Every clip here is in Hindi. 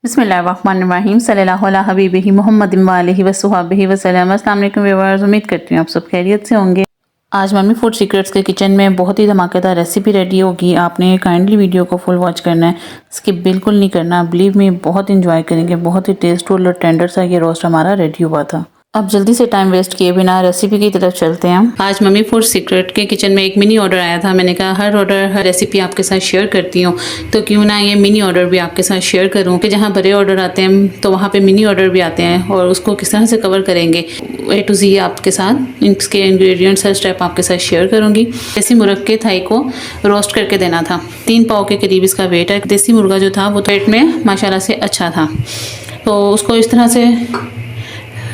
बिस्मिल्लाहिर्रहमानिर्रहीम सल्लल्लाहु अला हबीबिही मुहम्मदिन व आलिहि व सुहबिही वसल्लम। अस्सलाम वालेकुम व्यूअर्स, उम्मीद करती हूँ आप सब खैरियत से होंगे। आज मम्मी फूड सीक्रेट्स के किचन में बहुत ही धमाकेदार रेसिपी रेडी होगी। आपने काइंडली वीडियो को फुल वॉच करना है, स्किप बिल्कुल नहीं करना। बिलीव मी, बहुत इंजॉय करेंगे। बहुत ही टेस्टफुल और टेंडर सा ये रोस्ट हमारा रेडी हुआ था। अब जल्दी से टाइम वेस्ट किए बिना रेसिपी की तरफ चलते हैं। आज मम्मी फूड सीक्रेट के किचन में एक मिनी ऑर्डर आया था। मैंने कहा हर ऑर्डर हर रेसिपी आपके साथ शेयर करती हूँ, तो क्यों ना ये मिनी ऑर्डर भी आपके साथ शेयर करूँ कि जहाँ बड़े ऑर्डर आते हैं तो वहाँ पे मिनी ऑर्डर भी आते हैं और उसको किस तरह से कवर करेंगे A to Z आपके साथ। इसके इंग्रेडिएंट्स हर स्टेप आपके साथ शेयर करूँगी। देसी मुर्ग के थाई को रोस्ट करके देना था। 3 पाव के करीब इसका वेट है। देसी मुर्गा जो था वो पेट में माशाल्लाह से अच्छा था, तो उसको इस तरह से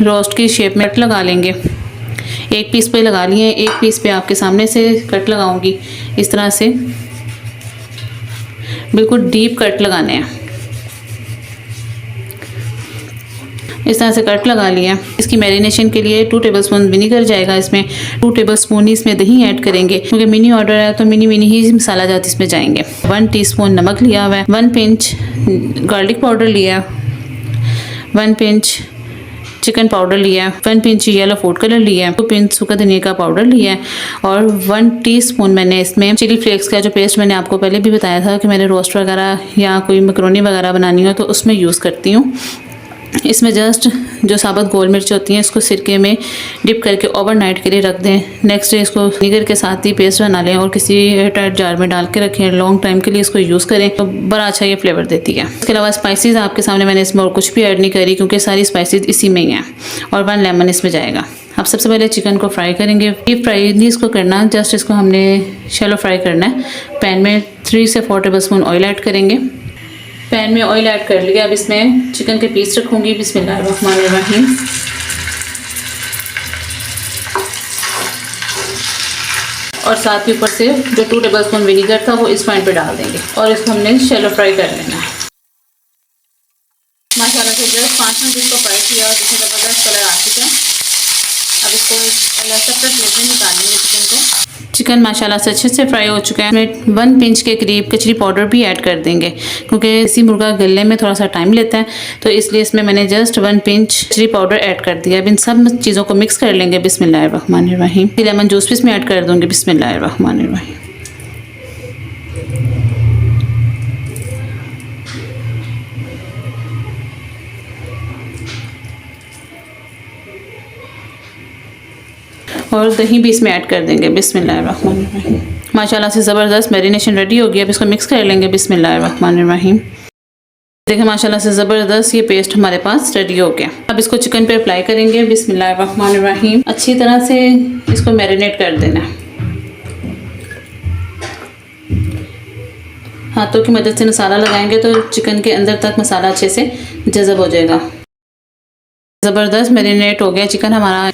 रोस्ट की शेप में कट लगा लेंगे। एक पीस पे लगा लिए, एक पीस पे आपके सामने से कट लगाऊंगी। इस तरह से बिल्कुल डीप कट लगाने हैं। इस तरह से कट लगा लिया। इसकी मैरिनेशन के लिए 2 टेबलस्पून विनीगर जाएगा इसमें। 2 टेबलस्पून ही इसमें दही ऐड करेंगे, क्योंकि मिनी ऑर्डर है तो मिनी ही मसाला जात इसमें जाएंगे। 1 टीस्पून नमक लिया हुआ है। 1 पिंच गार्लिक पाउडर लिया है। 1 पिंच चिकन पाउडर लिया है। 1 पिंच येलो फूड कलर लिया है। 2 पिंच सूखा धनिया का पाउडर लिया है और 1 टीस्पून मैंने इसमें चिली फ्लेक्स का जो पेस्ट मैंने आपको पहले भी बताया था कि मैंने रोस्ट वगैरह या कोई मैक्रोनी वगैरह बनानी हो तो उसमें यूज़ करती हूँ। इसमें जस्ट जो साबुत गोल मिर्च होती हैं इसको सिरके में डिप करके ओवरनाइट के लिए रख दें। नेक्स्ट डे इसको विनेगर के साथ ही पेस्ट बना लें और किसी एयरटाइट जार में डाल के रखें। लॉन्ग टाइम के लिए इसको यूज़ करें तो बड़ा अच्छा ये फ्लेवर देती है। इसके अलावा स्पाइसेस आपके सामने मैंने इसमें और कुछ भी ऐड नहीं करी, क्योंकि सारी स्पाइसेस इसी में ही हैं। और 1 लेमन इसमें जाएगा। अब सबसे पहले चिकन को फ्राई करेंगे। डीप फ्राई नहीं इसको करना, जस्ट इसको हमने शैलो फ्राई करना है। पैन में 3 से 4 टेबलस्पून ऑयल ऐड करेंगे। पैन में ऑयल ऐड कर लिया। अब इसमें चिकन के पीस रखूँगी। बिस्मिल्लाहिर्रहमानिर्रहीम। और साथ ही ऊपर से जो 2 टेबलस्पून विनीगर था वो इस पॉइंट पे डाल देंगे और इसको हमने शैलो फ्राई कर लेना है। माशाल्लाह से जस्ट 5 मिनट इसको फ्राई किया और इसमें ज़बरदस्त कलर आ चुका है। अब इसको सेपरेट प्लेट में निकाल लेंगे चिकन को। चिकन माशाल्लाह से अच्छे से फ्राई हो चुका है। इसमें 1 पिंच के करीब कचरी पाउडर भी ऐड कर देंगे, क्योंकि देसी मुर्गा गलने में थोड़ा सा टाइम लेता है, तो इसलिए इसमें मैंने जस्ट 1 पिंच कचरी पाउडर ऐड कर दिया। अब इन सब चीज़ों को मिक्स कर लेंगे। बिस्मिल्लाहिर्रहमानिर्रहीम। लेमन जूस भी इसमें ऐड कर दूँगी। बिस्मिल्लाहिर्रहमानिर्रहीम। और दही भी इसमें ऐड कर देंगे। बिस्मिल्लाहिर्रहमानिर्रहीम। माशाल्लाह से ज़बरदस्त मैरिनेशन रेडी हो गया। अब इसको मिक्स कर लेंगे। बिस्मिल्लाहिर्रहमानिर्रहीम। देखिए माशाल्लाह से ज़बरदस्त ये पेस्ट हमारे पास रेडी हो गया। अब इसको चिकन पे अप्लाई करेंगे। बिस्मिल्लाहिर्रहमानिर्रहीम। अच्छी तरह से इसको मैरिनेट कर देना है। हाथों की मदद से मसाला लगाएंगे तो चिकन के अंदर तक मसाला अच्छे से जज़ब हो जाएगा। ज़बरदस्त मैरिनेट हो गया चिकन हमारा।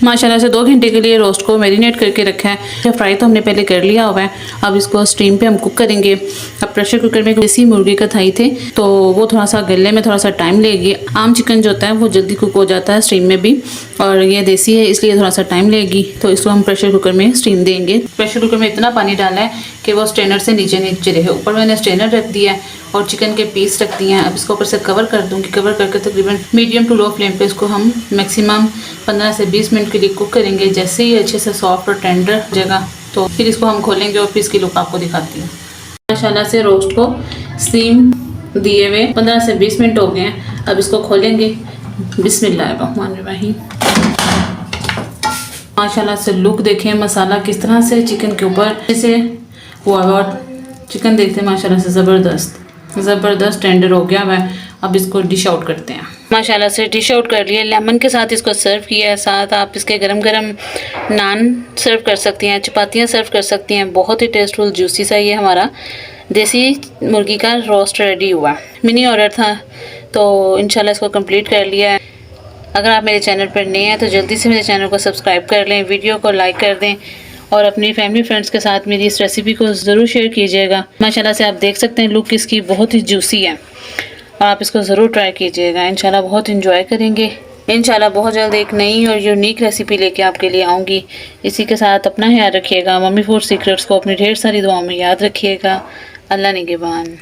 माशाल्लाह से 2 घंटे के लिए रोस्ट को मैरिनेट करके रखा है। फ्राई तो हमने पहले कर लिया हुआ है। अब इसको स्टीम पे हम कुक करेंगे। अब प्रेशर कुकर में देसी मुर्गी का थाई थे तो वो थोड़ा सा गलने में थोड़ा सा टाइम लेगी। आम चिकन जो होता है वो जल्दी कुक हो जाता है स्टीम में भी, और ये देसी है इसलिए थोड़ा सा टाइम लेगी। तो इसको हम प्रेशर कुकर में स्टीम देंगे। प्रेशर कुकर में इतना पानी डालना है कि वो स्ट्रेनर से नीचे नीचे रहे। ऊपर मैंने स्ट्रेनर रख दिया है और चिकन के पीस रख दिए हैं। अब इसको ऊपर से कवर कर दूँगी। कवर करके तकरीबन मीडियम टू लो फ्लेम पे इसको हम मैक्सिमम 15 से 20 मिनट के लिए कुक करेंगे। जैसे ही अच्छे से सॉफ्ट और टेंडर जगह तो फिर इसको हम खोलेंगे और फिर इसकी लुक आपको दिखाती हूँ। माशाल्लाह से रोस्ट को स्टीम दिए हुए 15 से 20 मिनट हो गए हैं। अब इसको खोलेंगे। बिस्मिल्लाहिर्रहमानिर्रहीम। माशाल्लाह से लुक देखें, मसाला किस तरह से चिकन के ऊपर जैसे हुआ और चिकन देखते हैं माशाल्लाह से ज़बरदस्त टेंडर हो गया है। अब इसको डिश आउट करते हैं। माशाल्लाह से डिश आउट कर लिया। लेमन के साथ इसको सर्व किया है। साथ आप इसके गरम गरम नान सर्व कर सकती हैं, चपातियाँ सर्व कर सकती हैं। बहुत ही टेस्टफुल जूसी सा ये हमारा देसी मुर्गी का रोस्ट रेडी हुआ। मिनी ऑर्डर था तो इंशाल्लाह इसको कंप्लीट कर लिया है। अगर आप मेरे चैनल पर नए हैं तो जल्दी से मेरे चैनल को सब्सक्राइब कर लें, वीडियो को लाइक कर दें और अपनी फैमिली फ्रेंड्स के साथ मेरी इस रेसिपी को ज़रूर शेयर कीजिएगा। माशाल्लाह से आप देख सकते हैं लुक इसकी बहुत ही जूसी है और आप इसको ज़रूर ट्राई कीजिएगा। इंशाल्लाह बहुत इंजॉय करेंगे। इंशाल्लाह बहुत जल्द एक नई और यूनिक रेसिपी लेके आपके लिए आऊँगी। इसी के साथ अपना ख्याल रखिएगा। मम्मी फूड सीक्रेट्स को अपनी ढेर सारी दुआओं में याद रखिएगा। अल्लाह निगहबान।